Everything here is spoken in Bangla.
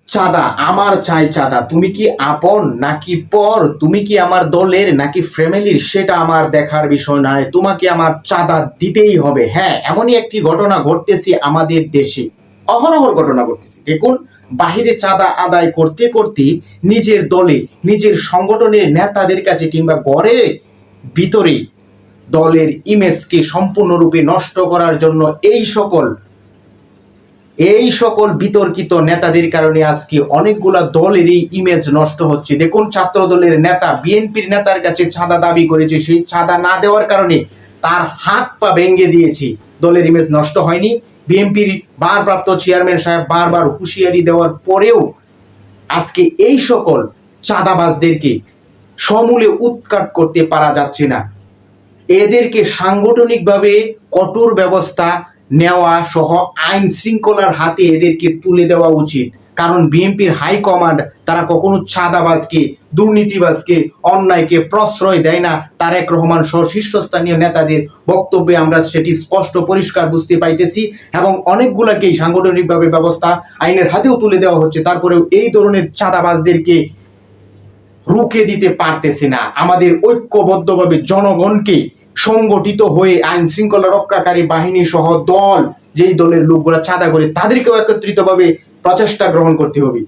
চাঁদা, আমার চাই চাঁদা। তুমি কি আপন নাকি পর, তুমি কি আমার দলের নাকি ফ্যামিলির, সেটা আমার দেখার বিষয় নয়, তোমাকে আমার চাঁদা দিতেই হবে। হ্যাঁ, এমনই একটি ঘটনা ঘটতেছে আমাদের দেশে, অহরহর ঘটনা ঘটতেছে। দেখুন, বাহিরে চাঁদা আদায় করতে করতে নিজের দলে, নিজের সংগঠনের নেতাদের কাছে কিংবা ঘরে ভিতরে দলের ইমেজকে সম্পূর্ণরূপে নষ্ট করার জন্য এই সকল বিতর্কিত নেতাদের কারণে আজকে অনেকগুলা দলেরই ইমেজ নষ্ট হচ্ছে। দেখুন, ছাত্র দলের নেতা বিএনপির নেতার কাছে চাঁদা দাবি করেছে, সেই চাঁদা না দেওয়ার কারণে তার হাত পা ভেঙে দিয়েছে। দলের ইমেজ নষ্ট হয়নি। বিএনপির ভারপ্রাপ্ত চেয়ারম্যান সাহেব বারবার হুঁশিয়ারি দেওয়ার পরেও আজকে এই সকল চাঁদাবাজদেরকে সমূলে উৎখাত করতে পারা যাচ্ছে না। এদেরকে সাংগঠনিকভাবে কঠোর ব্যবস্থা নেওয়া সহ আইন শৃঙ্খলার হাতে এদেরকে তুলে দেওয়া উচিত। কারণ বিএনপির হাইকমান্ড তারা কখনো চাঁদাবাজকে, দুর্নীতিবাজকে, অন্যায়কে প্রশ্রয় দেয় না। তারেক রহমান সহ শীর্ষস্থানীয় নেতাদের বক্তব্যে আমরা সেটি স্পষ্ট পরিষ্কার বুঝতে পাইতেছি, এবং অনেকগুলাকেই সাংগঠনিকভাবে ব্যবস্থা আইনের হাতেও তুলে দেওয়া হচ্ছে। তারপরেও এই ধরনের চাঁদাবাজদেরকে রুখে দিতে পারতেছে না। আমাদের ঐক্যবদ্ধভাবে জনগণকে সংগঠিত হয়ে আইন শৃঙ্খলা রক্ষাকারী বাহিনী সহ দল, যেই দলের লোকগুলা চাঁদা করে, তাদেরকেও একত্রিতভাবে প্রচেষ্টা গ্রহণ করতে হবে।